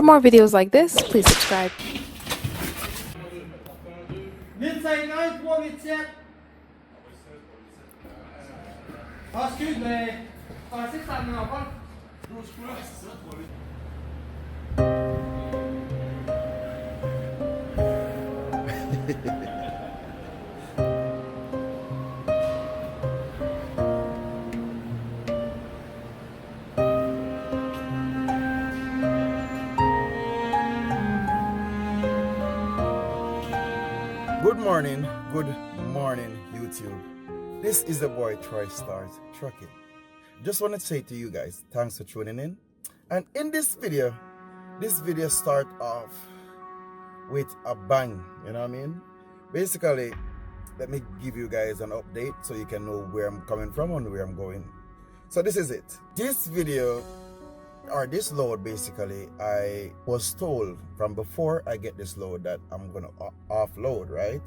more videos like this, please subscribe. Excuse me. Good morning, YouTube. This is the boy Troystarz Trucking. Just want to say to you guys, thanks for tuning in. And in this video start off with a bang, you know what I mean? Basically, let me give you guys an update so you can know where I'm coming from and where I'm going. So this is it. This video, or this load, basically, I was told from before I get this load that I'm gonna offload, right?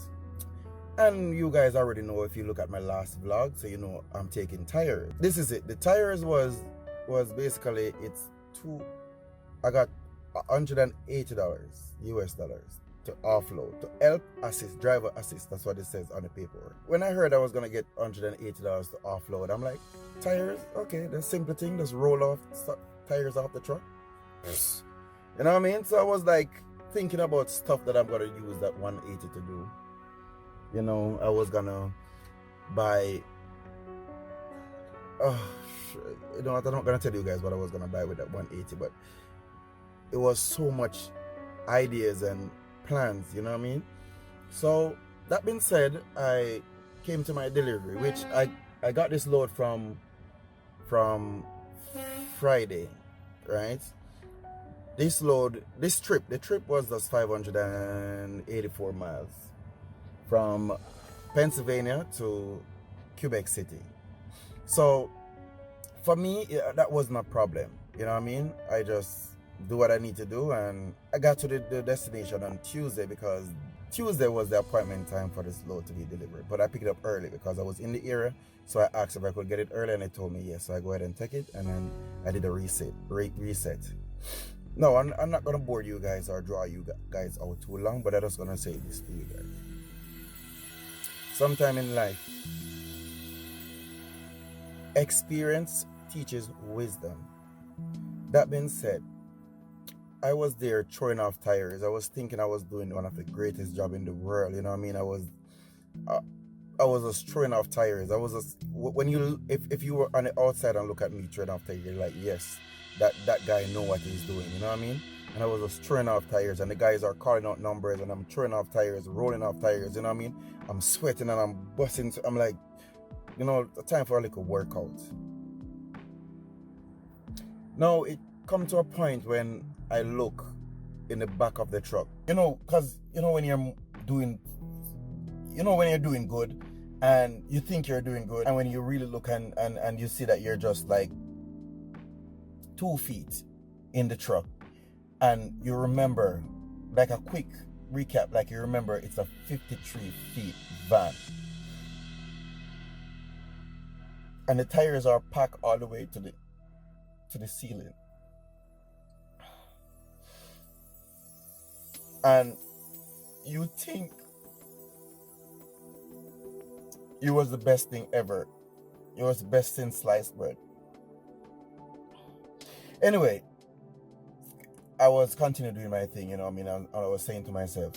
And you guys already know if you look at my last vlog, so you know I'm taking tires. This is it. The tires was basically, I got $180 US dollars to offload, to help assist, driver assist. That's what it says on the paperwork. When I heard I was gonna get $180 to offload, I'm like, tires? Okay, that's a simple thing. Just roll off tires off the truck. You know what I mean? So I was like thinking about stuff that I'm gonna use that 180 to do. You know, I was gonna buy, you know what, I'm not gonna tell you guys what I was gonna buy with that 180, but it was so much ideas and plans, you know what I mean? So that being said, I came to my delivery, which I got this load from Friday, right? The trip was just 584 miles from Pennsylvania to Quebec City. So for me, that wasn't a problem, you know what I mean? I just do what I need to do, and I got to the destination on Tuesday because Tuesday was the appointment time for this load to be delivered. But I picked it up early because I was in the area, so I asked if I could get it early, and they told me yes. So I go ahead and take it, and then I did a reset. No, I'm not gonna bore you guys or draw you guys out too long, but I'm just gonna say this to you guys. Sometime in life, experience teaches wisdom. That being said, I was there throwing off tires. I was thinking I was doing one of the greatest job in the world. You know what I mean? I was just throwing off tires. I was just, if you were on the outside and look at me throwing off tires, you're like, yes, that guy know what he's doing. You know what I mean? And I was just throwing off tires, and the guys are calling out numbers, and I'm throwing off tires, rolling off tires. You know what I mean? I'm sweating and I'm busting. I'm like, you know, time for a little workout. Now it come to a point when I look in the back of the truck, you know, because you know when you're doing good and you think you're doing good, and when you really look and you see that you're just like 2 feet in the truck, and you remember, like a quick recap, like you remember it's a 53 feet van, and the tires are packed all the way to the ceiling. And you think it was the best thing ever. It was the best since sliced bread. Anyway, I was continuing doing my thing, you know what I mean? And I was saying to myself,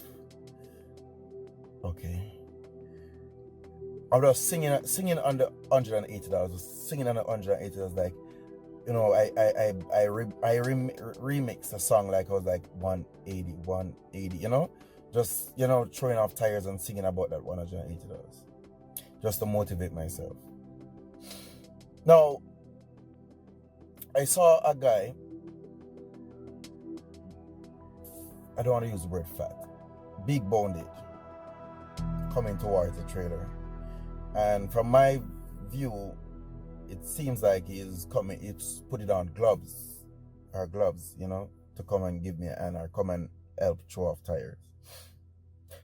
okay. I was singing on the $180. Singing on the $180, like, you know, I remixed a song like I was like 180, you know, just, you know, throwing off tires and singing about that $180, just to motivate myself. Now, I saw a guy, I don't want to use the word fat, big boned, coming towards the trailer, and from my view, it seems like he's put it on gloves, you know, to come and give me a hand or come and help throw off tires.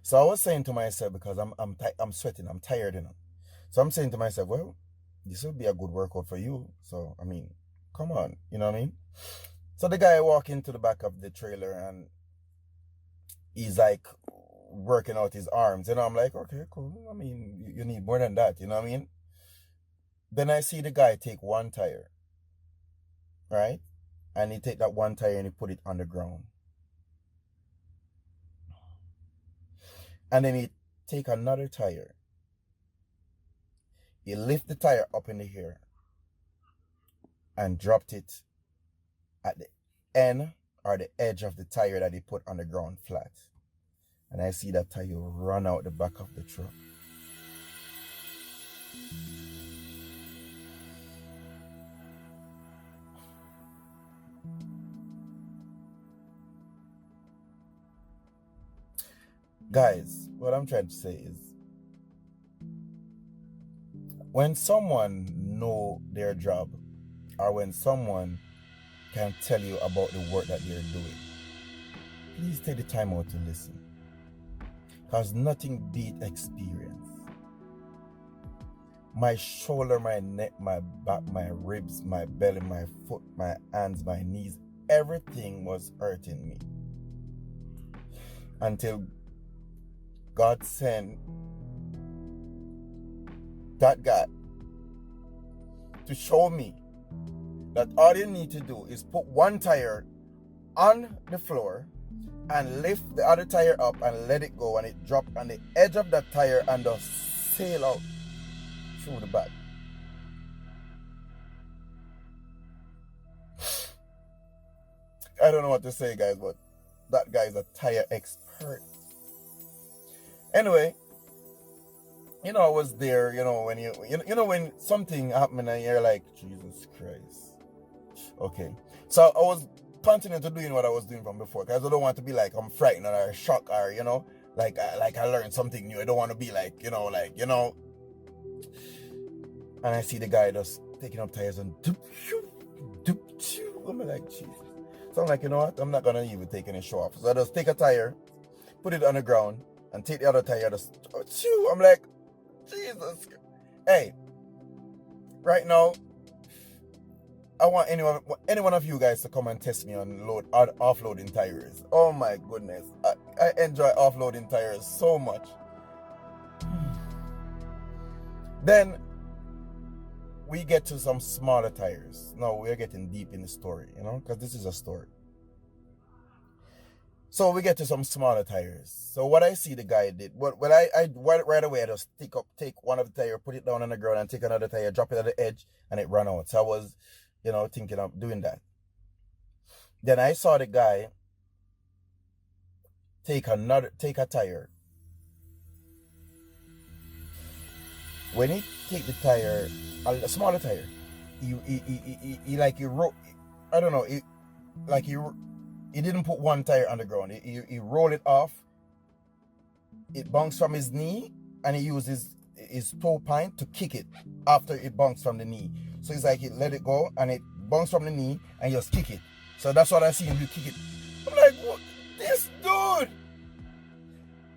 So I was saying to myself, because I'm sweating, I'm tired, you know. So I'm saying to myself, well, this will be a good workout for you. So I mean, come on, you know what I mean? So the guy walk into the back of the trailer and he's like working out his arms. I'm like, okay, cool. I mean, you need more than that, you know what I mean? Then I see the guy take one tire, right? And he take that one tire and he put it on the ground. And then he take another tire. He lift the tire up in the air and dropped it at the end or the edge of the tire that he put on the ground flat. And I see that tire run out the back of the truck. Guys, what I'm trying to say is, when someone know their job, or when someone can tell you about the work that they're doing, please take the time out to listen. Because nothing beat experience. My shoulder, my neck, my back, my ribs, my belly, my foot, my hands, my knees, everything was hurting me. Until God sent that guy to show me that all you need to do is put one tire on the floor and lift the other tire up and let it go, and it drop on the edge of that tire and just sail out through the back. I don't know what to say, guys, but that guy is a tire expert. Anyway, I was there, when when something happened and you're like, Jesus Christ. Okay. So I was continuing to doing what I was doing from before, because I don't want to be like I'm frightened or shocked or, like I learned something new. I don't want to be like, and I see the guy just taking up tires and I'm like, Jesus. So I'm like, you know what? I'm not going to even take any show off. So I just take a tire, put it on the ground, and take the other tire, just I'm like, Jesus. Hey, right now, I want any one of you guys to come and test me on offloading tires. Oh my goodness. I enjoy offloading tires so much. Then we get to some smaller tires. Now we're getting deep in the story, because this is a story. So we get to some smaller tires. So what I see the guy did, right away I just take one of the tire, put it down on the ground, and take another tire, drop it at the edge, and it ran out. So I was, thinking of doing that. Then I saw the guy take a tire. When he take the tire, a smaller tire, he didn't put one tire on the ground. He rolled it off. It bounced from his knee, and he used his toe point to kick it after it bounced from the knee. So it's like he let it go, and it bounced from the knee, and just kick it. So that's what I see him do, kick it. I'm like, what? This dude!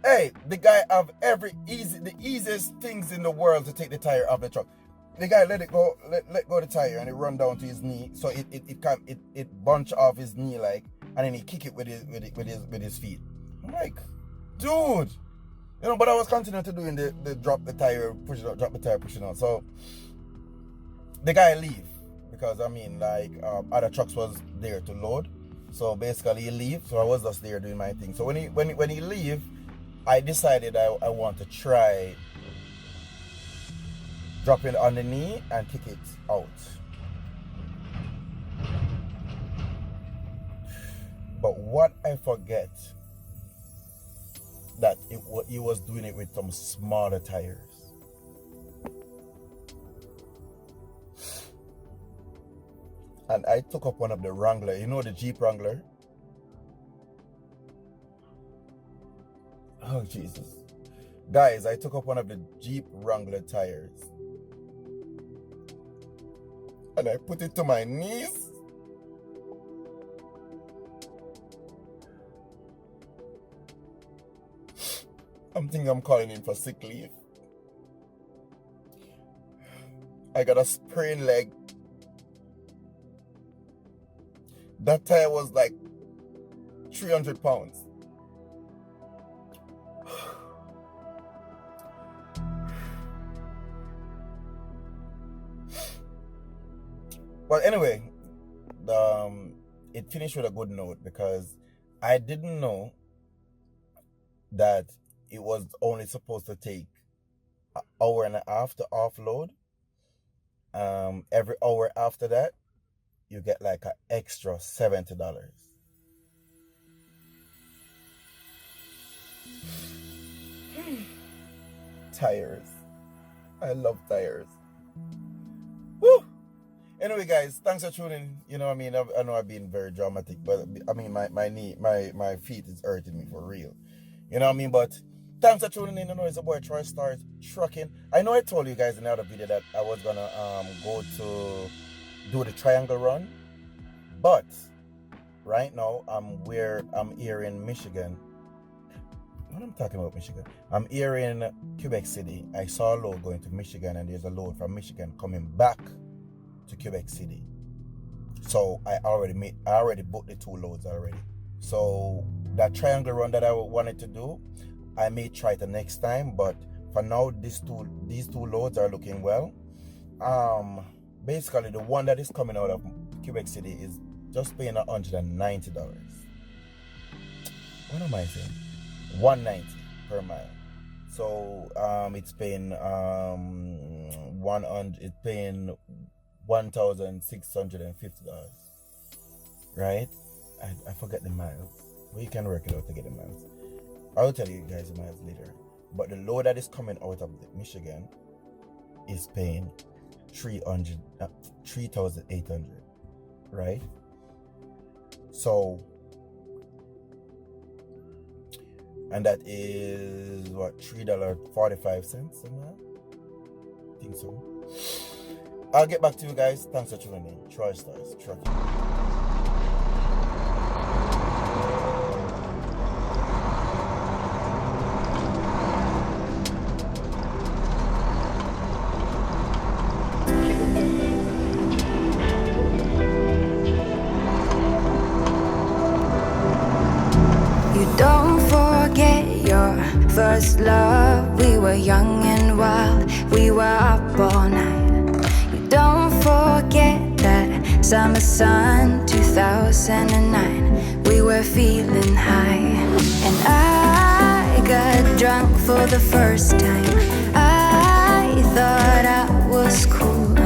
Hey, the guy have the easiest things in the world to take the tire off the truck. The guy let go the tire, and it run down to his knee, so it bunch off his knee and then he kick it with his feet. I'm like, dude, but I was continuing to doing the drop the tire, push it out, drop the tire, push it out. So the guy leave because other trucks was there to load. So basically he leave. So I was just there doing my thing. So when he leave, I decided I want to try dropping on the knee and kick it out. But what I forget, that he was doing it with some smaller tires. And I took up one of the Wrangler, the Jeep Wrangler. Oh, Jesus. Guys, I took up one of the Jeep Wrangler tires. And I put it to my knees. I'm thinking I'm calling in for sick leave. I got a sprained leg. That tire was like 300 pounds. Well, anyway, it finished with a good note because I didn't know that it was only supposed to take an hour and a half to offload. Every hour after that, you get like an extra $70. Tires. I love tires. Woo! Anyway, guys, thanks for tuning. You know what I mean? I know I've been very dramatic, but I mean, my feet is hurting me for real. You know what I mean? But thanks for tuning in. You know, it's a boy Troystarz trucking. I know I told you guys in the other video that I was gonna go to do the triangle run, but right now I'm here in Michigan. What I'm talking about Michigan? I'm here in Quebec City. I saw a load going to Michigan, and there's a load from Michigan coming back to Quebec City. So I already booked the two loads already. So that triangle run that I wanted to do, I may try the next time, but for now these two loads are looking well. Basically the one that is coming out of Quebec City is just paying $190. What am I saying? $190 per mile. So it's paying $1,650, right? I forget the miles, but you can work it out to get the miles. I'll tell you guys the miles later. But the load that is coming out of Michigan is paying $3,800, right? So, and that is what, $3.45 a mile? I think so. I'll get back to you guys. Thanks for tuning in. Troystarz trucking. Don't forget your first love. We were young and wild, we were up all night. You don't forget that summer sun 2009. We were feeling high, and I got drunk for the first time. I thought I was cool.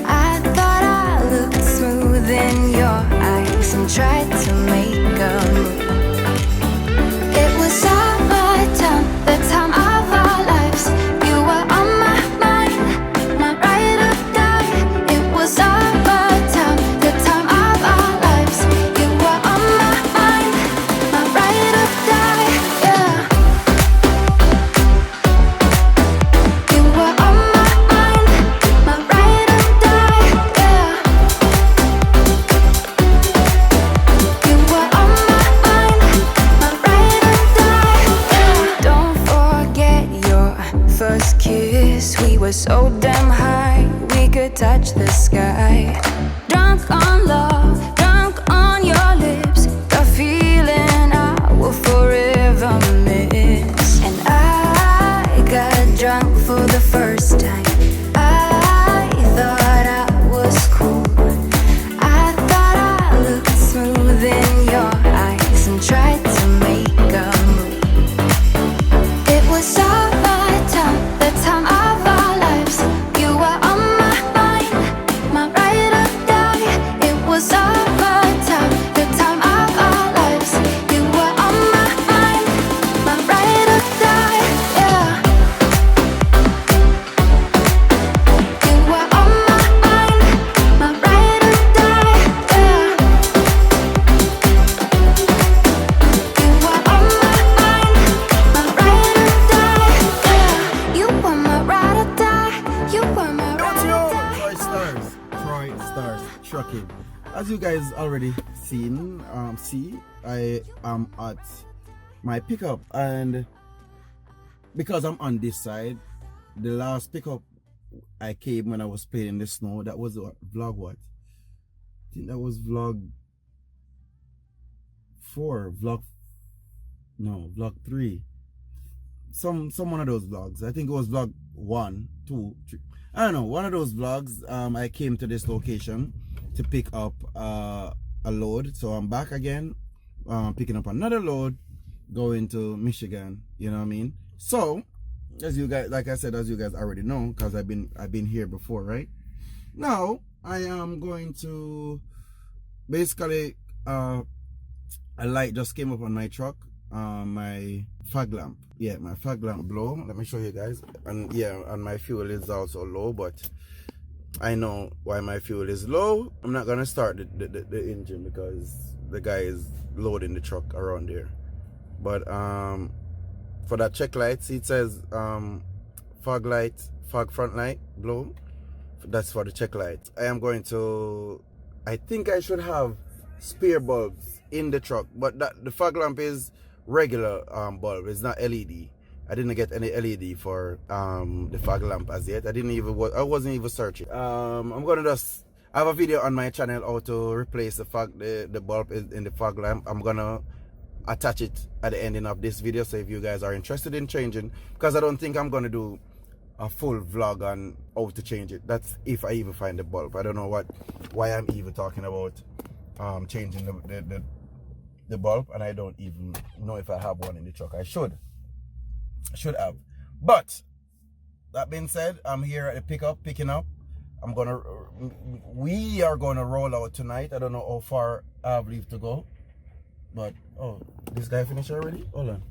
I thought I looked smooth in your eyes and tried to make a move. It was summertime, the time of our lives. You were on my mind, my ride or die. It was summertime, the time of our lives. You were on my mind, my ride or die, yeah. You were on my mind, my ride or die, yeah. You were on my mind, my ride or die, yeah. Don't forget your first kiss. We were so damn high, we could touch the sky. Drunk on love, drunk on your lips, the feeling I will forever miss. And I got drunk for the first time. I thought I was cool. I thought I looked smooth in your eyes and tried to make a move. It was summertime, the time of our lives. You were on my mind, my ride or die. It was summertime, the time of our lives. You were on my mind, my ride or die, yeah. You were on my mind, my ride or die, yeah. You were on my mind, my ride or die, yeah. You were my ride or die. You were my ride or die. Troystarz trucking. As you guys already seen, I am at my pickup, and because I'm on this side, the last pickup I came when I was playing in the snow, that was vlog what? I think that was vlog 4, vlog, no, vlog 3. Some one of those vlogs. I think it was vlog 1, 2, 3. I don't know, one of those vlogs. I came to this location to pick up a load. So I'm back again, picking up another load, going to Michigan, you know what I mean? So, as you guys, like I said, as you guys already know, because I've been here before, right? Now, I am going to, basically, a light just came up on my truck, my fog lamp. Yeah, my fog lamp blow. Let me show you guys. And yeah, and my fuel is also low, but I know why my fuel is low. I'm not gonna start the engine because the guy is loading the truck around there. But for that check lights, it says fog front light blow. That's for the check light. I am going to, I think I should have spare bulbs in the truck, but the fog lamp is regular bulb. It's not LED. I didn't get any LED for the fog lamp as yet. I wasn't even searching. I'm gonna just, I have a video on my channel how to replace the bulb in the fog lamp. I'm gonna attach it at the ending of this video, so if you guys are interested in changing, because I don't think I'm gonna do a full vlog on how to change it. That's if I even find the bulb. I don't know why I'm even talking about changing the bulb, and I don't even know if I have one in the truck. I should have. But that being said, I'm here at the picking up. We are gonna roll out tonight. I don't know how far I have leave to go, but oh, this guy finished already? Hold on.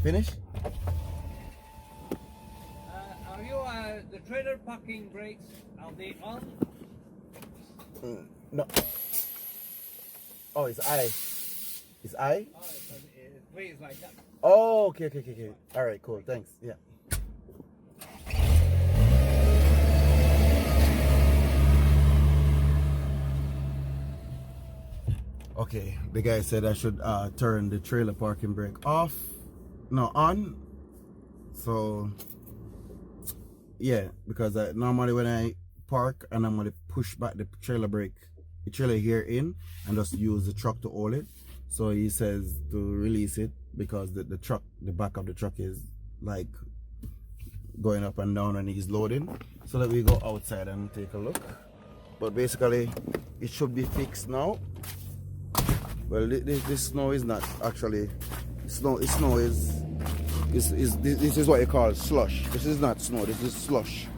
Finish? Are you the trailer parking brakes? Are they on? No. Oh, it's I. It's I? Oh, it plays like that. Oh, okay. All right, cool. Thanks. Yeah. Okay, the guy said I should turn the trailer parking brake off. No, on. So, yeah, because normally when I park and I'm going to push back the trailer here in and just use the truck to hold it. So he says to release it because the back of the truck is like going up and down and he's loading. So let me go outside and take a look. But basically it should be fixed now. Well, this snow is not actually snow. Snow is this is what you call slush. This is not snow. This is slush.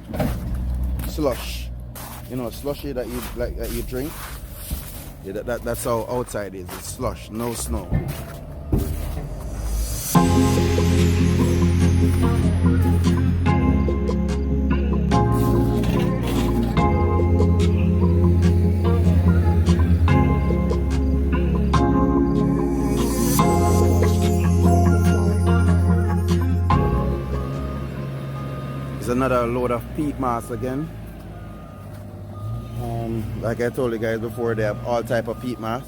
Slush. You know, slushy that you drink. Yeah, that's how outside is. It's slush, no snow. There's another load of peat mass again. Like I told you guys before, they have all type of peat mass.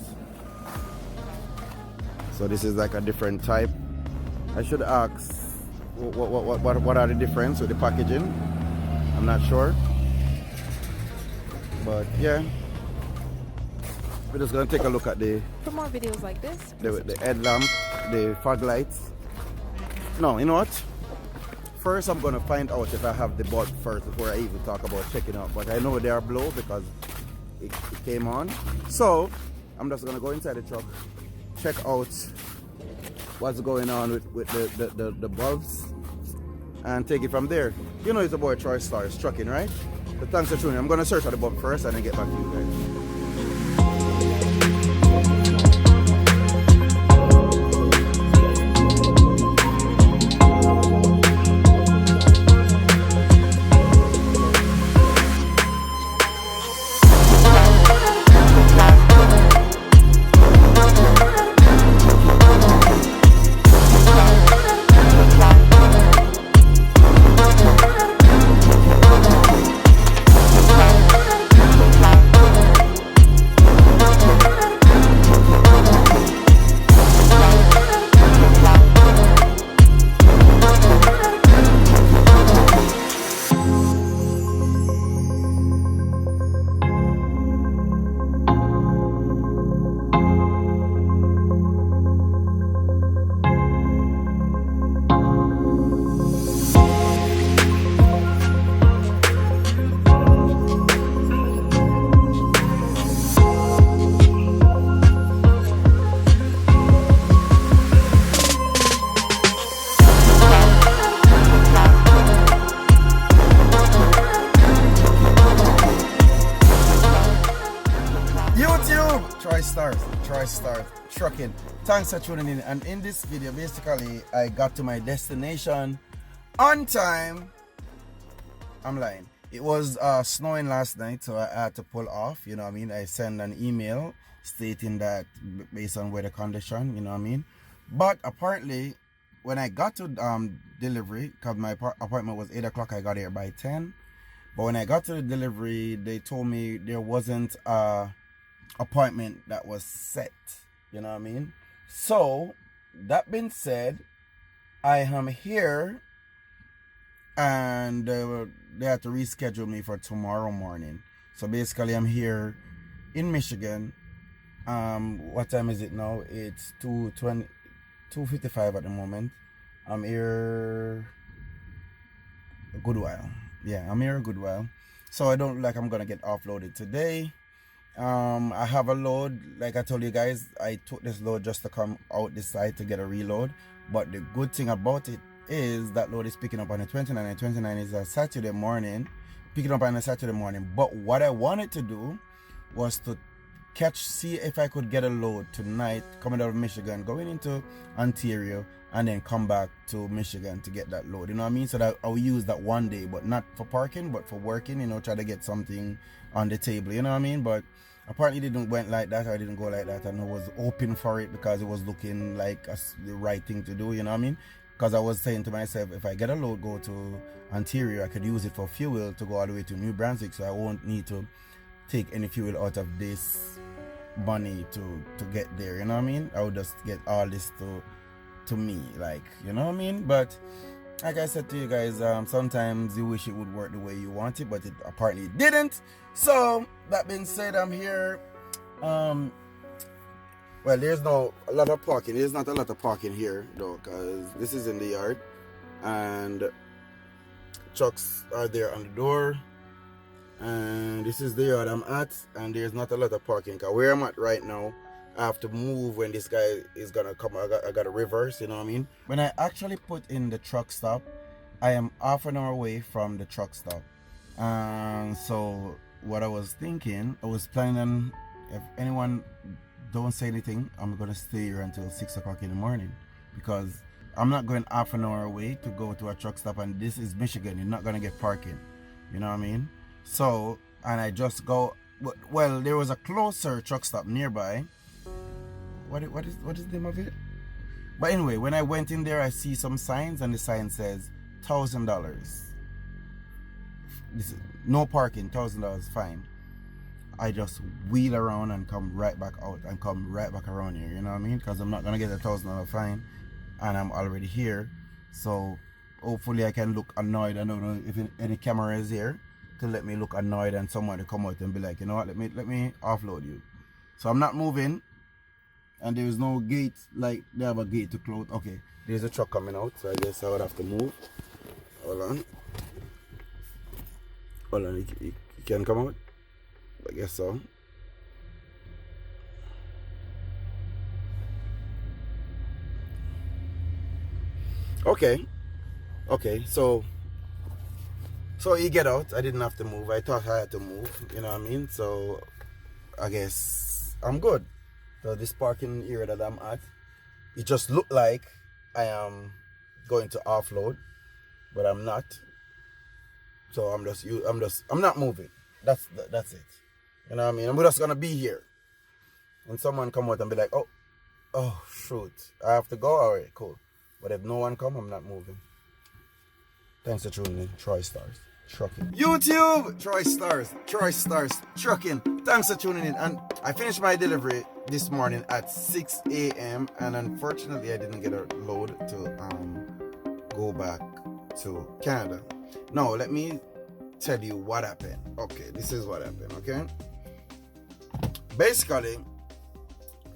So this is like a different type. I should ask what are the difference with the packaging. I'm not sure, but yeah, we're just gonna take a look at For more videos like this, the headlamp, the fog lights. No, you know what? First, I'm gonna find out if I have the bulb first before I even talk about checking out. But I know they are blow because it came on. So I'm just gonna go inside the truck, check out what's going on with the bulbs, and take it from there. You know, it's the boy Troystarz trucking, right? So thanks for tuning in. I'm gonna search for the bulb first and then get back to you guys. YouTube, Troystarz Trucking. Thanks for tuning in. And in this video, basically, I got to my destination on time. I'm lying. It was snowing last night, so I had to pull off. You know what I mean? I sent an email stating that based on weather condition. You know what I mean? But apparently, when I got to delivery, because my appointment was 8 o'clock, I got here by 10. But when I got to the delivery, they told me there wasn't a appointment that was set. You know what I mean? So, that being said, I am here and they had to reschedule me for tomorrow morning. So basically I'm here in Michigan. What time is it now? It's 2:55 at the moment. I'm here a good while. Yeah, I'm here a good while. So I don't look like I'm gonna get offloaded today. I have a load, like I told you guys, I took this load just to come out this side to get a reload. But the good thing about it is that load is picking up on the 29, and 29 is a Saturday morning, picking up on a Saturday morning. But what I wanted to do was to see if I could get a load tonight coming out of Michigan, going into Ontario, and then come back to Michigan to get that load. You know what I mean? So that I'll use that one day, but not for parking, but for working, you know, try to get something on the table, you know what I mean? But apparently it didn't went like that, or it didn't go like that, and I was hoping for it because it was looking like the right thing to do, you know what I mean? Because I was saying to myself, if I get a load, go to Ontario, I could use it for fuel to go all the way to New Brunswick, so I won't need to take any fuel out of this money to get there, you know what I mean? I would just get all this to me, like, you know what I mean? But like I said to you guys, sometimes you wish it would work the way you want it, but it apparently didn't. So that being said, I'm here. Well, there's not a lot of parking here though, because this is in the yard and trucks are there on the door, and this is the yard I'm at, and there's not a lot of parking, because where I'm at right now, I have to move when this guy is gonna come. I got to reverse, you know what I mean? When I actually put in the truck stop, I am half an hour away from the truck stop. And so what I was thinking, I was planning on, if anyone don't say anything, I'm gonna stay here until 6 o'clock in the morning, because I'm not going half an hour away to go to a truck stop, and this is Michigan. You're not gonna get parking, you know what I mean? So, and I just go, well, there was a closer truck stop nearby. What is the name of it? But anyway, when I went in there, I see some signs, and the sign says $1,000. This is no parking, $1,000 fine. I just wheel around and come right back out and come right back around here, you know what I mean? Because I'm not gonna get a $1,000 fine, and I'm already here. So hopefully I can look annoyed. I don't know if any camera is here to let me look annoyed, and someone to come out and be like, you know what, let me offload you. So I'm not moving, and there is no gate, like they have a gate to close. Okay, there's a truck coming out, so I guess I would have to move. Hold on, you can come out? I guess so. Okay, so you get out. I didn't have to move. I thought I had to move, you know what I mean? So I guess I'm good. So this parking area that I'm at, it just looked like I am going to offload, but I'm not. So I'm not moving. That's it. You know what I mean? I'm just gonna be here. When someone come out and be like, oh shoot, I have to go. Alright, cool. But if no one come, I'm not moving. Thanks for tuning in. Troystarz Trucking. YouTube, Troystarz Trucking. Thanks for tuning in. And I finished my delivery this morning at 6 a.m. and unfortunately I didn't get a load to go back to Canada. Now let me tell you what happened. Okay, this is what happened, okay? Basically,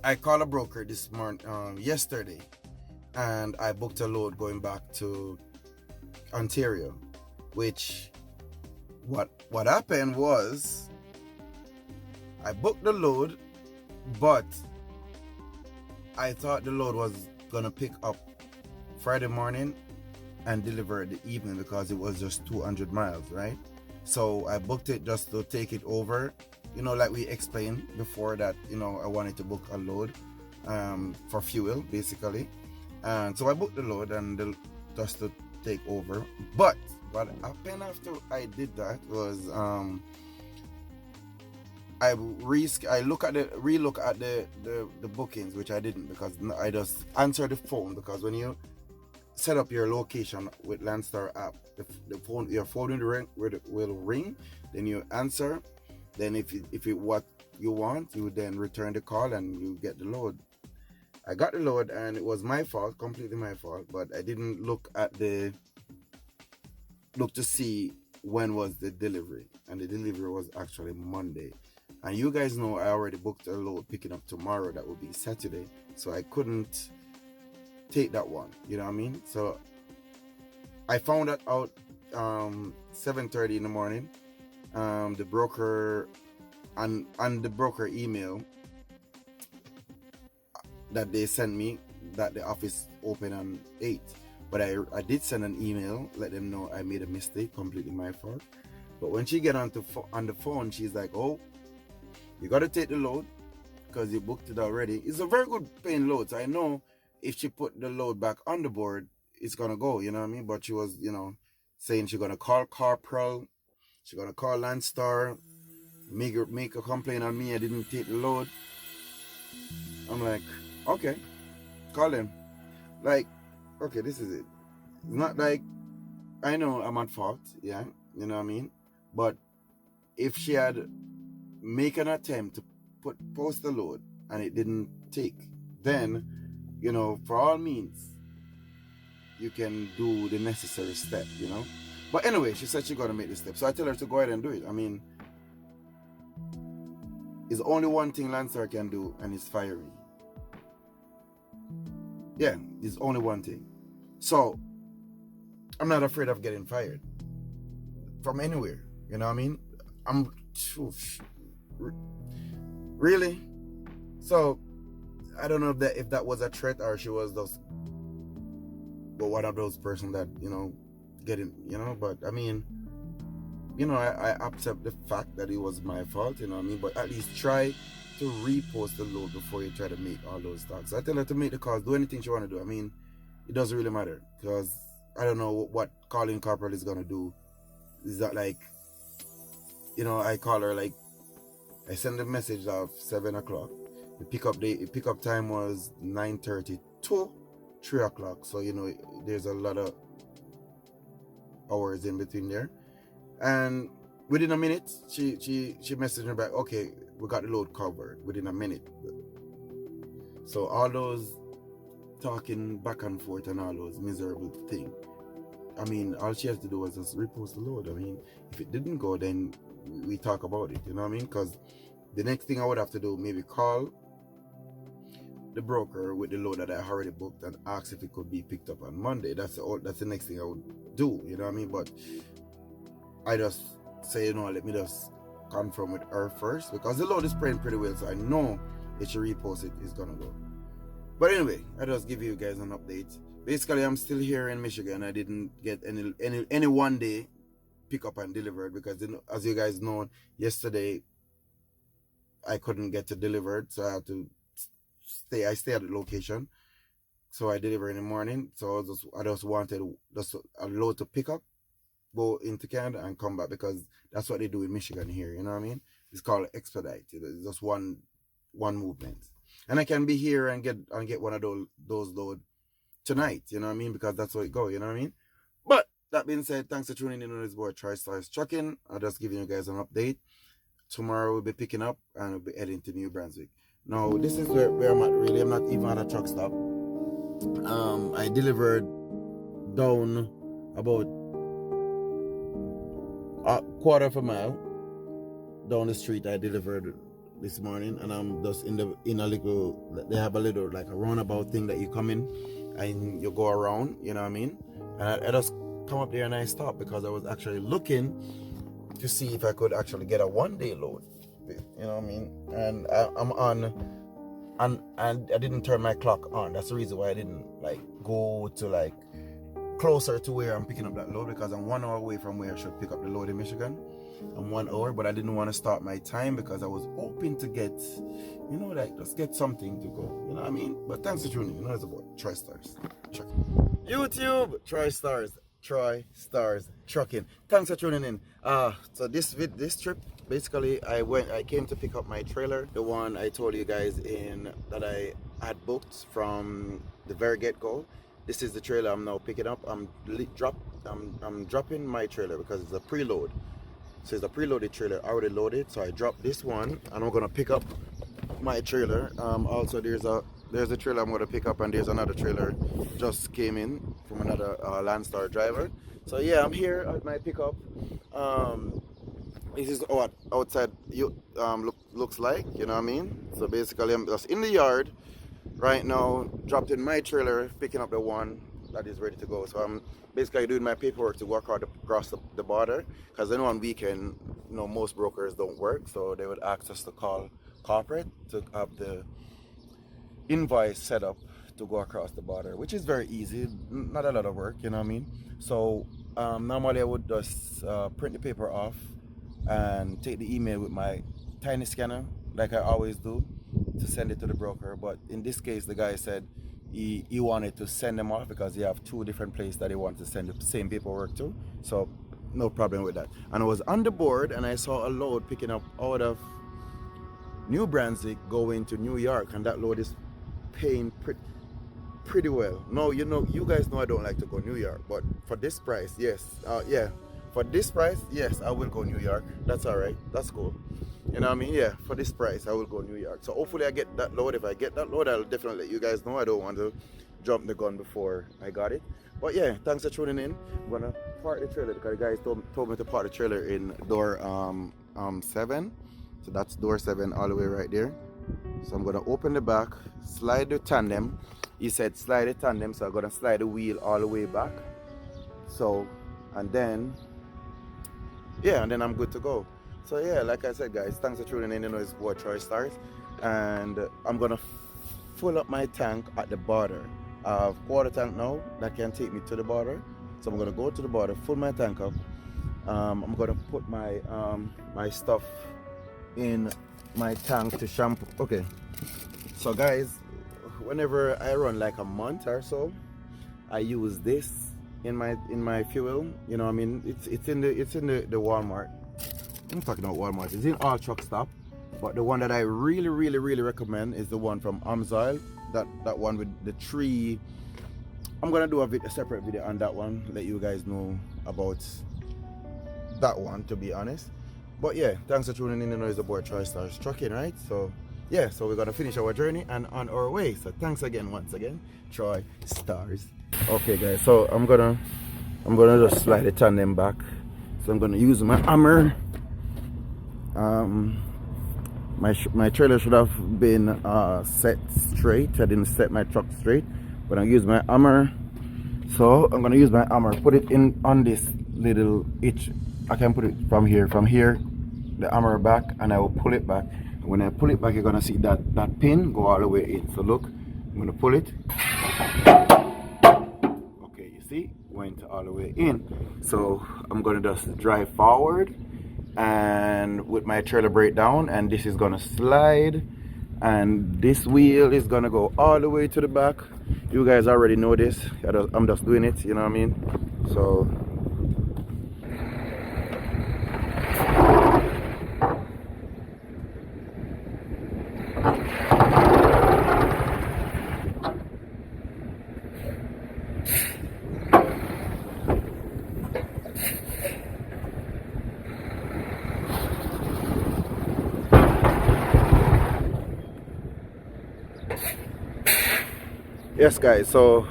I called a broker this morning, yesterday, and I booked a load going back to Ontario, which what happened was I booked the load, but I thought the load was gonna pick up Friday morning and deliver the evening because it was just 200 miles, right? So I booked it just to take it over, you know, like we explained before, that, you know, I wanted to book a load for fuel basically, and so I booked the load and just to take over. But what happened after I did that was I relook at the bookings, which I didn't, because I just answered the phone, because when you set up your location with Landstar app, your phone will ring, then you answer, then if it what you want, you then return the call and you get the load. I got the load and it was my fault, completely my fault, but I didn't look to see when was the delivery, and the delivery was actually Monday. And you guys know I already booked a load picking up tomorrow, that would be Saturday, so I couldn't take that one, you know what I mean? So I found that out 7:30 in the morning. The broker and the broker email that they sent me that the office open on 8, but I did send an email, let them know I made a mistake, completely my fault. But when she get on the phone, she's like, oh, you got to take the load because you booked it already. It's a very good paying load, so I know if she put the load back on the board, it's gonna go, you know what I mean? But she was, you know, saying she's gonna call Corporal, she's gonna call Landstar, make a complaint on me I didn't take the load. I'm like, okay, call him. Like, okay, this is it. It's not like, I know I'm at fault, yeah, you know what I mean? But if she had make an attempt to post the load and it didn't take, then, you know, for all means, you can do the necessary step, you know. But anyway, she said she's gonna make the step, so I tell her to go ahead and do it. I mean, it's only one thing Landstar can do, and it's firing. Yeah, it's only one thing. So I'm not afraid of getting fired from anywhere, you know what I mean? I'm really. So I don't know if that was a threat, or she was just one of those person that, you know, getting, you know. But I mean, you know, I accept the fact that it was my fault, you know what I mean. But at least try to repost the load before you try to make all those talks. So I tell her to make the calls, do anything she want to do. I mean, it doesn't really matter, because I don't know what calling Corporal is gonna do. Is that like, you know, I call her, like, I send a message of 7 o'clock. The pickup time was 9:30 to 3 o'clock. So, you know, there's a lot of hours in between there. And within a minute, she messaged me back, okay, we got the load covered within a minute. So all those talking back and forth and all those miserable things, I mean, all she has to do was just repost the load. I mean, if it didn't go, then we talk about it, you know what I mean? Because the next thing I would have to do, maybe call the broker with the load that I already booked and ask if it could be picked up on Monday. That's the next thing I would do, you know what I mean? But I just say, you know, let me just confirm with her first, because the load is praying pretty well, so I know if she reposts it, it's gonna go. But anyway, I just give you guys an update. Basically, I'm still here in Michigan. I didn't get any one day pick up and delivered, because, you know, as you guys know, yesterday I couldn't get it delivered, so I had to stay at the location. So I deliver in the morning. So I just wanted just a load to pick up, go into Canada and come back, because that's what they do in Michigan here, you know what I mean? It's called expedite. It's just one movement. And I can be here and get one of those load tonight, you know what I mean? Because that's how it go, you know what I mean? But that being said, thanks for tuning in on this boy Troystarz Trucking. I'll just giving you guys an update. Tomorrow we'll be picking up and we'll be heading to New Brunswick. Now this is where I'm at, really. I'm not even at a truck stop. I delivered down about a quarter of a mile down the street. I delivered this morning, and I'm just in a little, they have a little like a roundabout thing that you come in and you go around, you know what I mean? And I just come up there and I stop, because I was actually looking to see if I could actually get a one-day load, you know what I mean? And I'm on, and I didn't turn my clock on. That's the reason why I didn't like go to like closer to where I'm picking up that load, because I'm 1 hour away from where I should pick up the load in Michigan. and 1 hour, but I didn't want to start my time because I was hoping to get, you know, like just get something to go, you know what I mean? But thanks for tuning in. You know, it's about Troystarz Trucking. YouTube, Troystarz Trucking. Thanks for tuning in. So this trip, basically, I came to pick up my trailer, the one I told you guys that I had booked from the very get-go. This is the trailer I'm now picking up. I'm dropping my trailer because it's a preload. So it's a preloaded trailer, already loaded. So I dropped this one, and I'm gonna pick up my trailer. Also there's a trailer I'm gonna pick up, and there's another trailer just came in from another Landstar driver. So yeah, I'm here at my pickup. This is what outside looks like, you know what I mean? So basically I'm just in the yard right now, dropped in my trailer, picking up the one that is ready to go. So I'm basically doing my paperwork to walk across the border, because then on weekend, you know, most brokers don't work, so they would ask us to call corporate to have the invoice set up to go across the border, which is very easy, not a lot of work, you know what I mean? So normally I would just print the paper off and take the email with my tiny scanner like I always do to send it to the broker. But in this case, the guy said he wanted to send them off because he have 2 different places that he wants to send the same paperwork to. So no problem with that. And I was on the board and I saw a load picking up out of New Brunswick going to New York, and that load is paying pretty well. No, you know, you guys know I don't like to go New York, but for this price, yes, for this price, yes, I will go New York. That's all right. That's cool. You know what I mean? Yeah, for this price, I will go New York. So hopefully I get that load. If I get that load, I'll definitely let you guys know. I don't want to jump the gun before I got it. But yeah, thanks for tuning in. I'm gonna park the trailer because the guys told me to park the trailer in door 7. So that's door 7 all the way right there. So I'm gonna open the back, slide the tandem. He said slide the tandem, so I'm gonna slide the wheel all the way back. So, and then I'm good to go. So yeah, like I said, guys, thanks for tuning in. You know, it's boy Troystarz, and I'm gonna fill up my tank at the border. I have quarter tank now that can take me to the border. So I'm gonna go to the border, fill my tank up. I'm gonna put my my stuff in my tank to shampoo. Okay, so guys, whenever I run like a month or so, I use this in my fuel. You know what I mean? It's in the Walmart. I'm talking about Walmart. It's in all truck stop, but the one that I really recommend is the one from Amsoil. That one with the tree. I'm gonna do a separate video on that one, let you guys know about that one, to be honest. But yeah, thanks for tuning in. You know, it's about Troystarz Trucking, right? So yeah, so we're gonna finish our journey and on our way. So thanks again, once again, Troystarz. Okay guys, so I'm gonna just slide the tandem back. So I'm gonna use my hammer. My trailer should have been set straight. I didn't set my truck straight, but I use my hammer. So I'm gonna use my hammer, put it in on this little hitch. I can put it from here, the hammer back, and I will pull it back. When I pull it back, you're gonna see that pin go all the way in. So look, I'm gonna pull it. Okay, you see, went all the way in. So I'm gonna just drive forward, and with my trailer brake down, and this is gonna slide, and this wheel is gonna go all the way to the back. You guys already know this. I'm just doing it, you know what I mean? So yes guys, so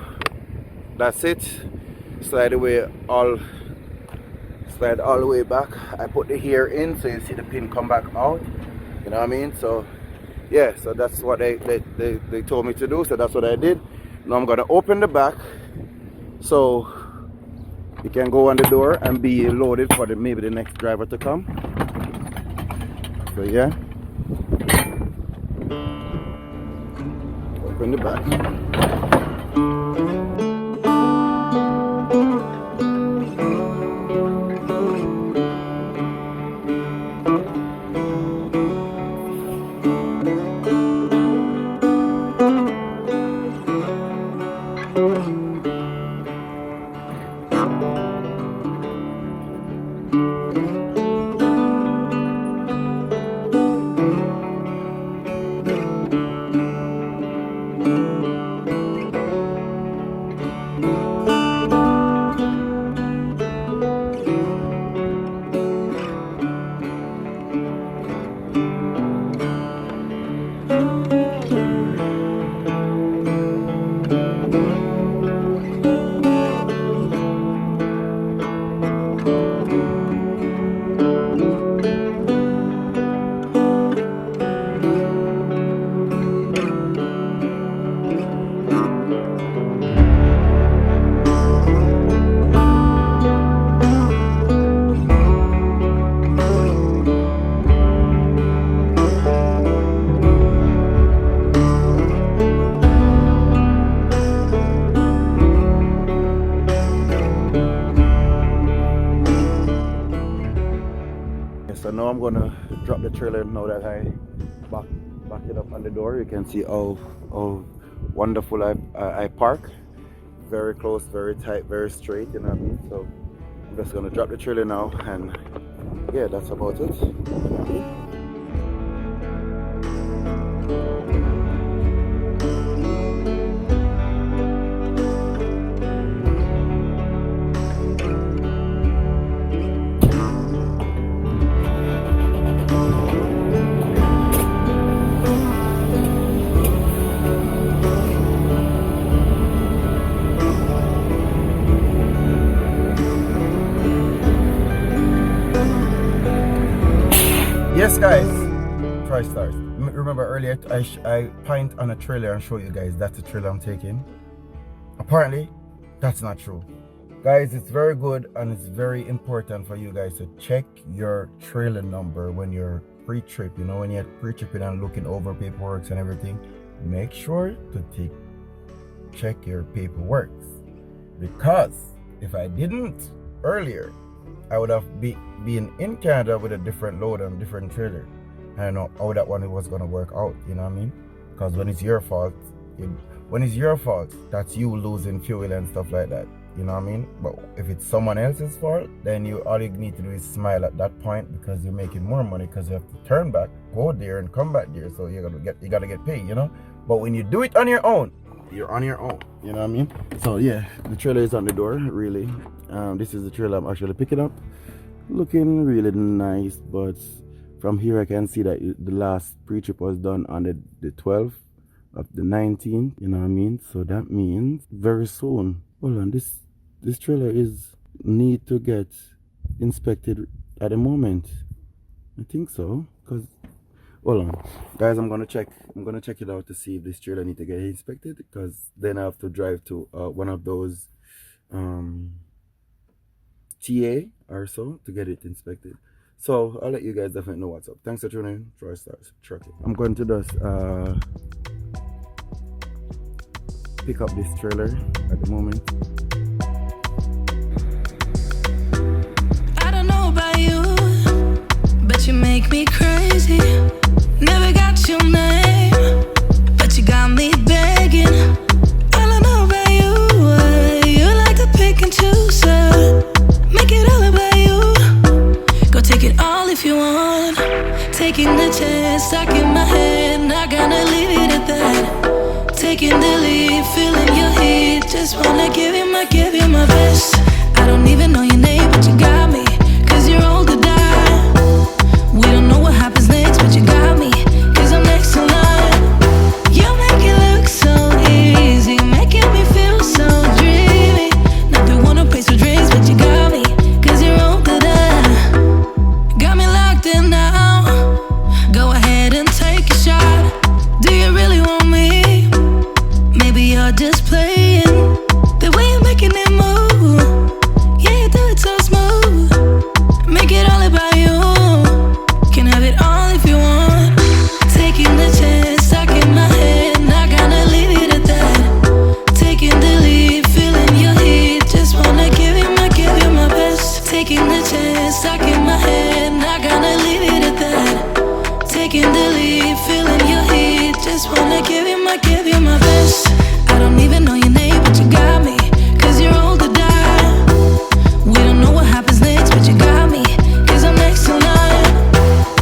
that's it. Slide all the way back. I put the hair in so you see the pin come back out, you know what I mean? So yeah, so that's what they told me to do, so that's what I did. Now I'm gonna open the back so you can go on the door and be loaded for maybe the next driver to come. So yeah, open the back. now I'm gonna drop the trailer now that I back it up on the door. You can see how wonderful I park. Very close, very tight, very straight, you know what I mean? So I'm just gonna drop the trailer now, and yeah, that's about it. Yes guys, Troystarz. Remember earlier I point on a trailer and show you guys that's the trailer I'm taking. Apparently, that's not true. Guys, it's very good and it's very important for you guys to check your trailer number when you're pre-trip. You know, when you're pre-tripping and looking over paperwork and everything, make sure to check your paperwork. Because if I didn't earlier, I would have been in Canada with a different load and different trailer. I don't know how that one was gonna work out, you know what I mean? Because when it's your fault, that's you losing fuel and stuff like that, you know what I mean? But if it's someone else's fault, then all you need to do is smile at that point, because you're making more money, because you have to turn back, go there and come back there, so you gotta get paid, you know? But when you do it on your own, you're on your own, you know what I mean? So yeah, the trailer is on the door, really. This is the trailer I'm actually picking up. Looking really nice, but from here I can see that the last pre-trip was done on the 12th of the 19th, you know what I mean? So that means very soon. Hold on, this trailer need to get inspected at the moment. I think so, because hold on guys, I'm gonna check it out to see if this trailer need to get inspected, because then I have to drive to one of those TA or so to get it inspected. So I'll let you guys definitely know what's up. Thanks for tuning in. Troystarz Trucking. I'm going to just pick up this trailer at the moment. I don't know about you, but you make me crazy. Never got your name, but you got me begging. I don't know about you, you like to pick and choose. Make it all about you. Go take it all if you want. Taking the chance, stuck in my head, not gonna leave it at that. Taking the lead, feeling your heat. Just wanna give you my best. I don't even know your name, but you got me. 'Cause you're old to die. We don't know what happens next, but you got me. 'Cause I'm next in line. You make it look so easy, making me feel so dreamy. Not the one who pays for drinks, but you got me. 'Cause you're old to die. Got me locked in now. Go ahead and take a shot. Do you really want me? Maybe you're just playing. The way you're making it move, yeah, you do it so smooth. Make it all about you. Can have it all if you want. Taking the chance, stuck in my head, not gonna leave it at that. Taking the lead, feeling your heat. Just wanna give you my best. Taking the chance, stuck in my head, not gonna leave it at that. Taking the lead, feeling your heat. Just wanna give you my best. I don't even know your name, but you got me. 'Cause you're old to die. We don't know what happens next, but you got me. 'Cause I'm next in line.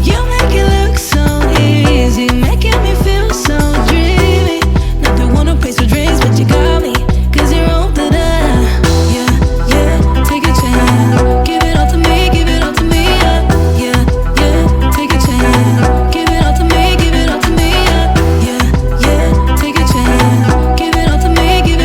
You make it look so easy, making me feel so dreamy. Not the one who pays for drinks, but you got me. 'Cause you're old to die. Yeah, yeah, take a chance. Give it all to me, give it all to me. Yeah, yeah, take a chance. Give it all to me, give it all to me. Yeah, yeah, take a chance. Give it all to me, give it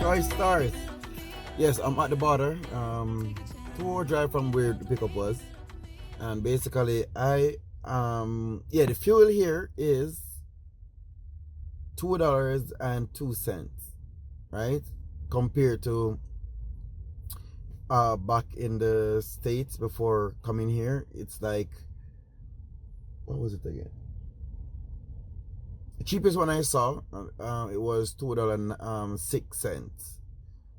Troystarz. Yes, I'm at the border. 2-hour drive from where the pickup was. And basically the fuel here is $2.02, right? Compared to back in the States before coming here, it's like, what was it again? The cheapest one I saw, it was $2.06,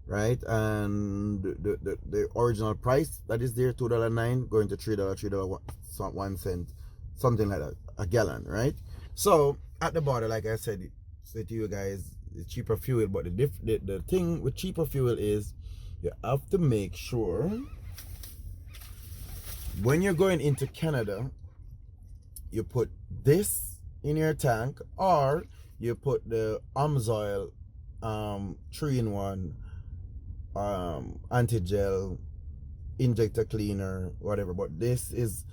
right? And the original price that is there, $2.09, going to $3.01, something like that, a gallon, right? So at the border, like I said to you guys, it's cheaper fuel, but the thing with cheaper fuel is you have to make sure when you're going into Canada, you put this in your tank, or you put the Amsoil 3-in-1 anti-gel injector cleaner, whatever. But this is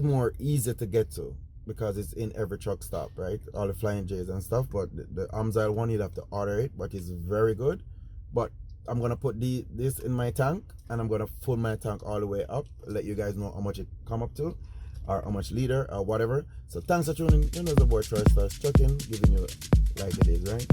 more easier to get to because it's in every truck stop, right? All the Flying J's and stuff. But the Amsoil one, you'd have to order it, but it's very good. But I'm gonna put this in my tank, and I'm gonna fill my tank all the way up, let you guys know how much it come up to, or how much liter, or whatever. So thanks for tuning in. You know the boy Troystarz trucking, giving you like it is, right?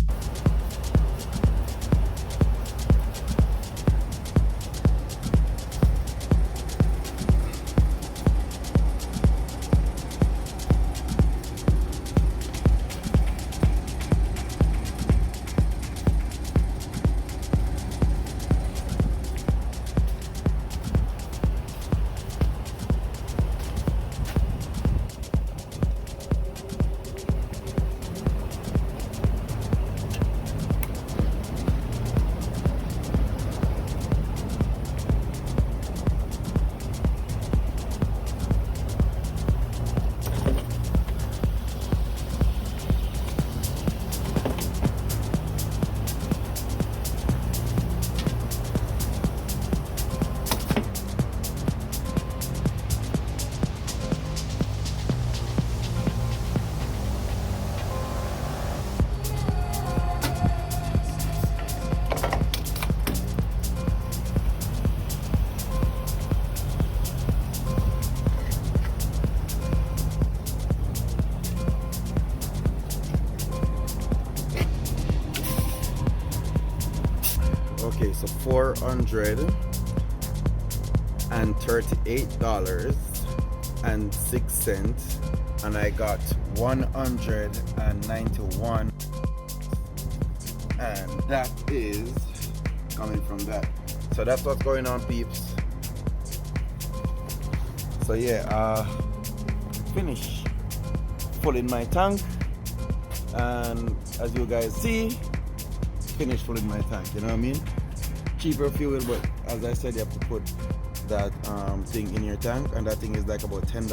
Okay, so $438.06, and I got 191, and that is coming from that. So that's what's going on, peeps. So yeah, finish filling my tank, and as you guys see, finish filling my tank, you know what I mean? Cheaper fuel, but as I said, you have to put that thing in your tank, and that thing is like about $10,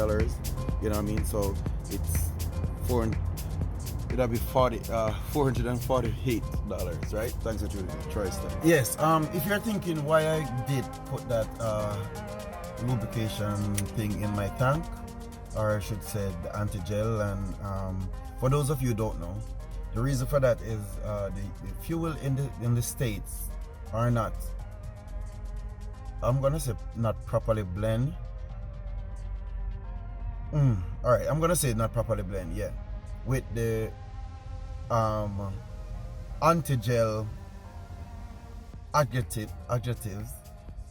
you know what I mean? So it's it'll be $448, right? Thanks for tuning in, Troystarz. Yes, if you're thinking why I did put that lubrication thing in my tank, or I should say the anti-gel, and for those of you who don't know, the reason for that is the fuel in the States are not, I'm gonna say, not properly blend. Alright, I'm gonna say not properly blend, yeah, with the anti-gel adjectives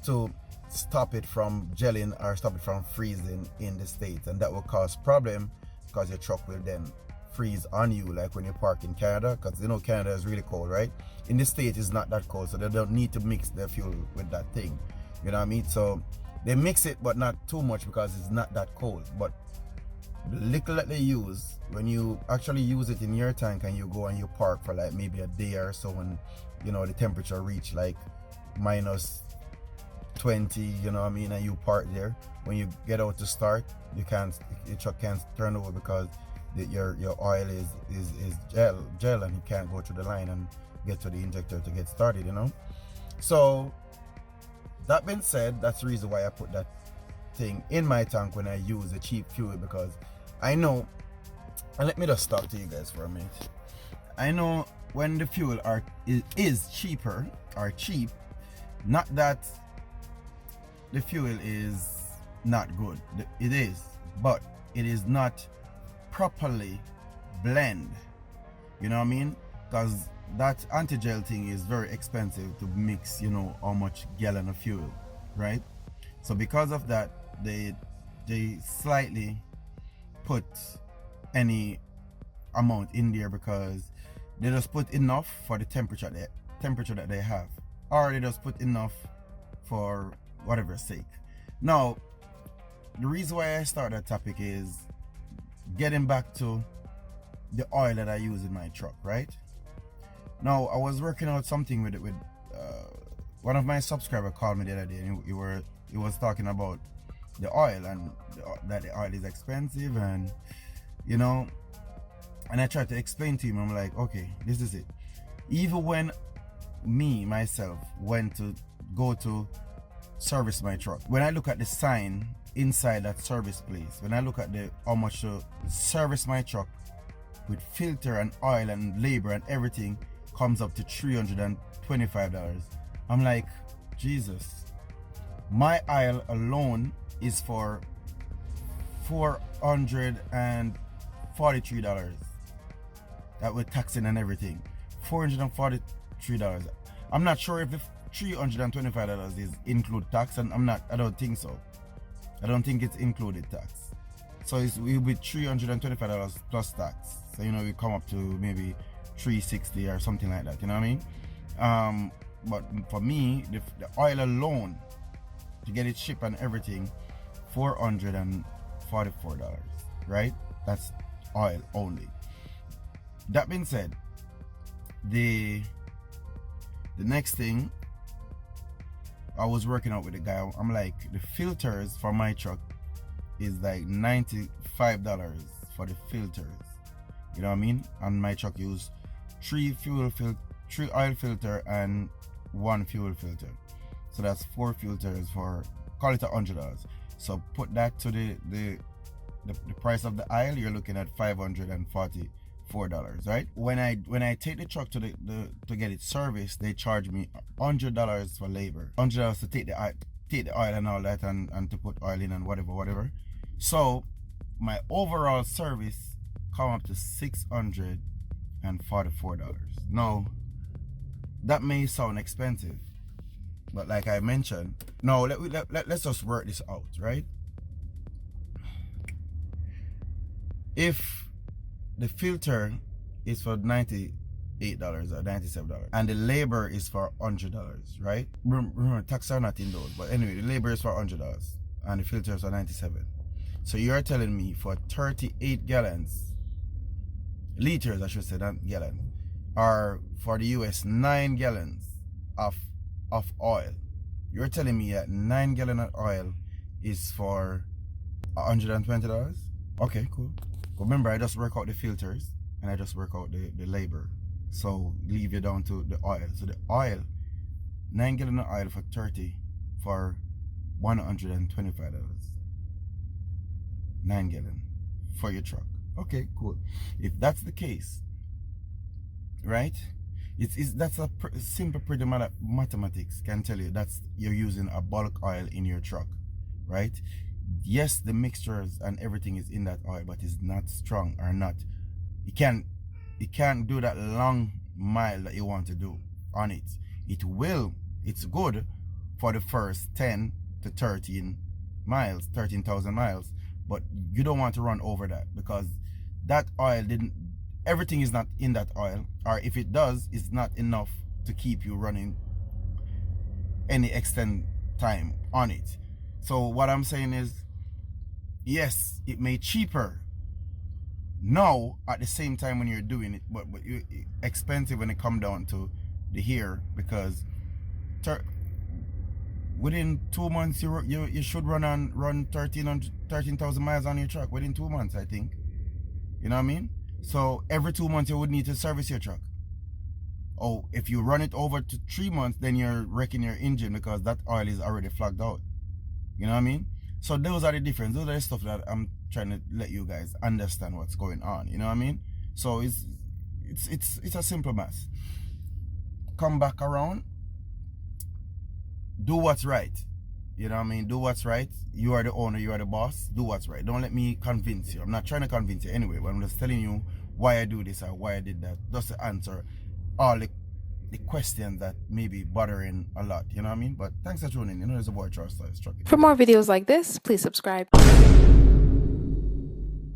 to stop it from gelling or stop it from freezing in the States, and that will cause problem because your truck will then freeze on you, like when you park in Canada, because you know Canada is really cold, right? In the States it's not that cold, so they don't need to mix their fuel with that thing, you know what I mean? So they mix it, but not too much because it's not that cold. But the little that they use, when you actually use it in your tank and you go and you park for like maybe a day or so, when you know the temperature reach like minus 20, you know what I mean, and you park there, when you get out to start, your truck can't turn over because your oil is gel and you can't go through the line and get to the injector to get started, you know. So that being said, that's the reason why I put that thing in my tank when I use the cheap fuel, because I know, and let me just talk to you guys for a minute. I know when the fuel is cheaper or cheap, not that the fuel is not good, it is, but it is not properly blend, you know what I mean? Because that anti-gel thing is very expensive to mix, you know, how much gallon of fuel, right? So because of that, they slightly put any amount in there because they just put enough for the temperature that they have, or they just put enough for whatever sake. Now, the reason why I start that topic is getting back to the oil that I use in my truck, right? Now, I was working out something with one of my subscribers called me the other day, and he was talking about the oil and that the oil is expensive, and you know, and I tried to explain to him. I'm like, okay, this is it. Even when myself went to go to service my truck, when I look at the sign inside that service place, when I look at how much to service my truck with filter and oil and labor and everything, comes up to $325. I'm like, Jesus, my oil alone is for $443. That with taxing and everything, $443. I'm not sure if the $325 is include tax, and I don't think so. I don't think it's included tax. So it will be $325 plus tax. So you know, we come up to maybe $360 or something like that, you know what I mean? But for me, the oil alone, to get it shipped and everything, $444, right? That's oil only. That being said, the next thing, I was working out with a guy. I'm like, the filters for my truck is like $95 for the filters, you know what I mean? And my truck use 3 oil filter and 1 fuel filter, so that's 4 filters for, call it $100. So put that to the price of the oil, you're looking at $544, right? When I take the truck to get it serviced, they charge me $100 for labor, $100 to take the oil and all that, and to put oil in and whatever. So my overall service come up to $644. Now, that may sound expensive, but like I mentioned, no, let's just work this out, right? If the filter is for $98 or $97 and the labor is for $100, right? Remember, tax are not in those, but anyway, the labor is for $100 and the filters are $97. So you're telling me for 38 liters, I should say, not gallons, or for the US 9 gallons of oil, you're telling me that 9 gallons of oil is for $120? Okay, cool. Remember, I just work out the filters and I just work out the labor. So leave you down to the oil. So the oil, 9 gallons of oil for $125. 9 gallons for your truck. Okay, cool. If that's the case, right? That's a simple pretty mathematics can tell you that's you're using a bulk oil in your truck, right? Yes, the mixtures and everything is in that oil, but it's not strong or not. It can't do that long mile that you want to do on it. It's good for the first 10 to 13 miles, 13,000 miles, but you don't want to run over that, because that oil everything is not in that oil, or if it does, it's not enough to keep you running any extended time on it. So what I'm saying is, yes, it may cheaper now at the same time when you're doing it, but expensive when it come down to the here, because within 2 months you should run 13,000 miles on your truck within 2 months, I think. You know what I mean? So every 2 months you would need to service your truck. Oh, if you run it over to 3 months, then you're wrecking your engine because that oil is already flagged out. You know what I mean? So those are the difference. Those are the stuff that I'm trying to let you guys understand what's going on. You know what I mean? So It's a simple math. Come back around, do what's right. You know what I mean? Do what's right. You are the owner, you are the boss. Do what's right. Don't let me convince you. I'm not trying to convince you anyway, but I'm just telling you why I do this or why I did that. Just to answer all the questions that may be bothering a lot. You know what I mean? But thanks for tuning in. You know, there's a boy Troystarz Trucking. For more videos like this, please subscribe.